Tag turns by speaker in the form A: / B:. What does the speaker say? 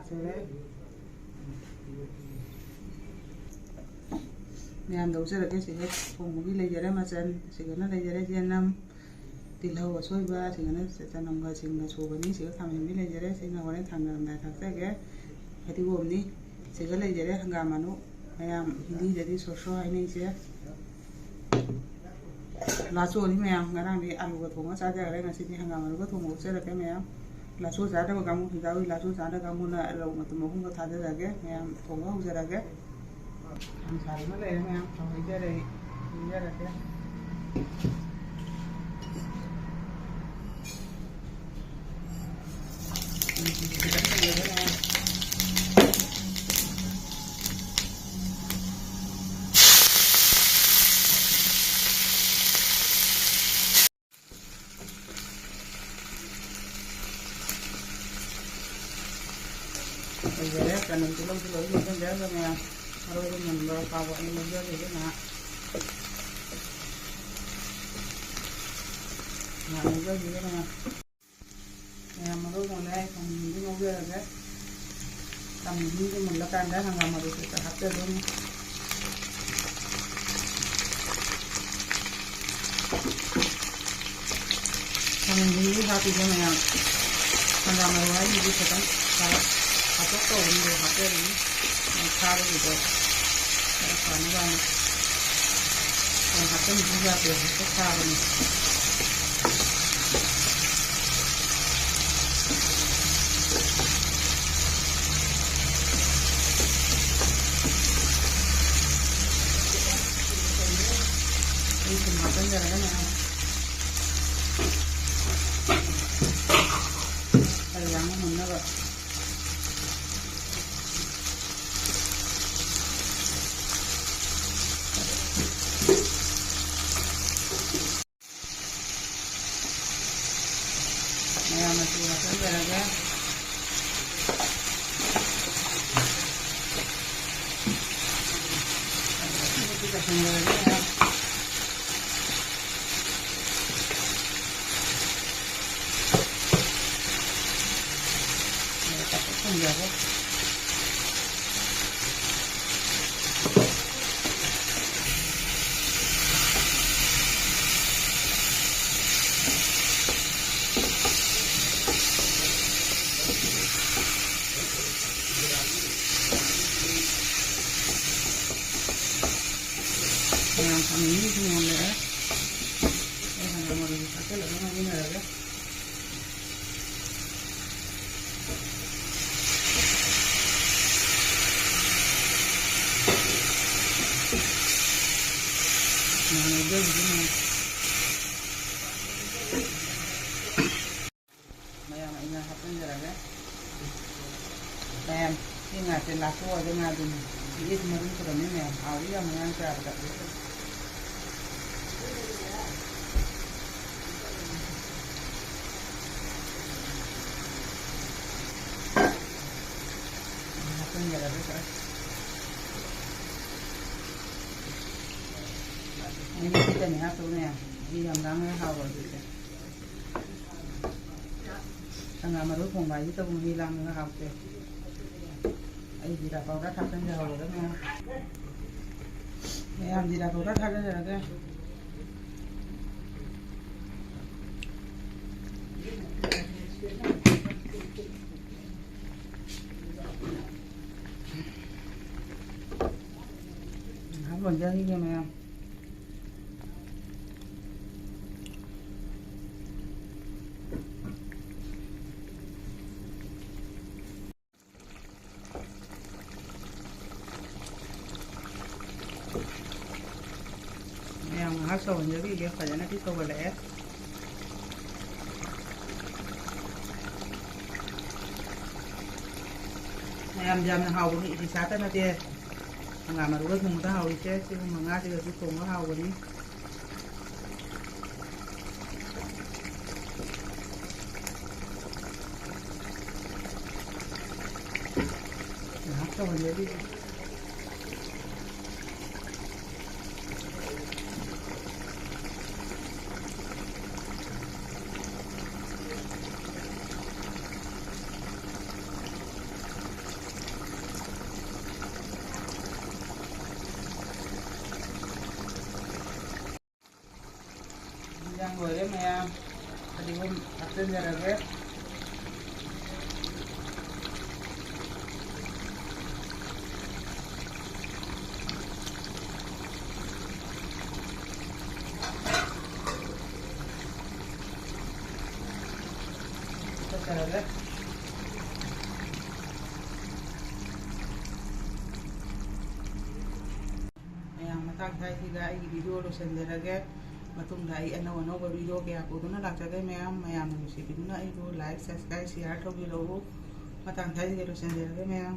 A: ꯂꯥꯛꯆꯔꯦ ꯃꯌꯥꯝ ꯂꯧꯖꯔꯒꯦ ꯁꯤꯒ ꯊꯣꯡꯕꯒꯤ ꯂꯩꯖꯔꯦ ꯃꯆꯜ ꯁꯤꯒꯅ ꯂꯩꯖꯔꯦ ꯆꯦꯅꯝ ꯇꯤꯜꯍꯧ ꯑꯁꯣꯏꯕ ꯁꯤꯒꯅ ꯆꯅꯝꯒ ꯁꯤꯡꯒ ꯁꯨꯕꯅꯤ ꯁꯤꯒ ꯈꯥꯃꯦꯟꯕꯤ ꯂꯩꯖꯔꯦ ꯁꯤꯅ ꯍꯣꯔꯦꯟ ꯊꯥꯡꯅꯔꯝꯗꯥꯏ ꯊꯥꯛꯆꯒꯦ ꯐꯗꯤꯒꯣꯝꯅꯤ ꯁꯤꯒ ꯂꯩꯖꯔꯦ ꯍꯪꯒꯥꯝ ꯃꯅꯨ ꯃꯌꯥꯝ ꯍꯤꯟꯗꯤꯗꯗꯤ ꯁꯣꯔꯁꯣ ꯍꯥꯏꯅꯩꯁꯦ ꯂꯥꯆꯣꯅꯤ ꯃꯌꯥꯝ ꯉꯔꯥꯡꯗꯤ ꯑꯂꯨꯒ ꯊꯣꯡꯉ ꯆꯥꯖꯈ꯭ꯔꯦ ꯉꯁꯤꯗꯤ ꯍꯪꯒꯥꯝ ꯃꯔꯨꯒ ꯊꯣꯡꯕ ꯎꯠꯆꯔꯛꯀꯦ ꯃꯌꯥꯝ ꯂꯥꯆꯣ ꯆꯥꯗꯕ ꯀꯥꯡꯕꯨ ꯌꯥꯎꯏ ꯂꯥꯆꯣ ꯆꯥꯗꯕ ꯀꯥꯡꯕꯨꯅ ꯔꯧ ꯃꯇꯨꯝ ꯑꯍꯨꯝꯒ ꯊꯥꯖꯔꯒꯦ ꯃꯌꯥꯝ ꯊꯣꯡꯕ ꯍꯧꯖꯔꯒꯦ ꯌꯥꯝ ꯁꯥꯗꯨꯅ ꯂꯩꯔꯦ ꯃꯌꯥꯝ ꯍꯧꯖꯔꯦ ꯍꯧꯖꯔꯒꯦ llegare cả mình chỉ lông chỉ lưỡi gì trong đấy thôi nè, rồi mình vào vào gọi mình vô thì cái nào, mình vô gì cái nào, nè mà lúc còn đây còn mình đi vô rồi đấy, cầm đi cho mình là can đấy hàng ngày mà được cả hấp dẫn luôn. Mình đi hấp thì cái này, hàng ngày mà nói gì đi phải Aku tahu ini apa ini, cari itu, kan kan, yang apa juga dia itu cari. Ini semakin jalan ya. Kalau yang mana kok? Masih makan berapa? Ini kita tinggal aja ya. Ya takut tinggal kok. Yang kami ini semua ya, hanya mau dipakai lalu mau ini ada. Nah ini begini. Mayang ini apa yang ada? Mayang ini ngasih lasu aja ngadun. Ini kemarin sudah nih mayang, awalnya yang mayang saya ada. Ini kita nih hasilnya, ini yang ramai hawa gitu. Tengah maru pembayi itu menghilang nggak hawa. Ini tidak kau dah takkan jauh lagi ya. Ya, tidak kau dah takkan jauh lagi. Còn ra như này em hát sầu nhớ bị liệt phải là cái sầu và lẽ em dầm hầu bị thì sát tới nó kia nggak maru kan mungkin hau itu sih mengaji itu cuma hau ini apa menjadi ꯏꯟꯖꯥꯡ ꯂꯣꯏꯔꯦ ꯃꯌꯥꯝ ꯐꯗꯤꯒꯣꯝ ꯍꯥꯞꯆꯤꯟꯖꯔꯒꯦ ꯍꯥꯞꯆꯔꯒꯦ ꯃꯌꯥꯝ ꯃꯇꯥꯡ ꯁ꯭ꯋꯥꯏꯁꯤꯗ ꯑꯩꯒꯤ video ꯂꯣꯏꯁꯤꯟꯖꯔꯒꯦ ꯃꯇꯨꯡꯗ ꯑꯩ ꯑꯅꯧꯕ ꯚꯤꯗꯤꯑꯣ ꯀꯌꯥ ꯄꯨꯗꯨꯅ ꯂꯥꯛꯆꯒꯦ ꯃꯌꯥꯝꯅ ꯅꯨꯡꯁꯤꯕꯤꯗꯨꯅ ꯑꯩꯕꯨ ꯂꯥꯏꯛ ꯁꯕꯁꯀ꯭ꯔꯥꯏꯕ ꯁꯤꯌꯥꯔ ꯇꯧꯕꯤꯔꯛꯎ ꯃꯇꯥꯡ ꯁ꯭ꯋꯥꯏꯁꯤꯗ ꯂꯣꯏꯁꯤꯟꯖꯔꯒꯦ ꯃꯌꯥꯝ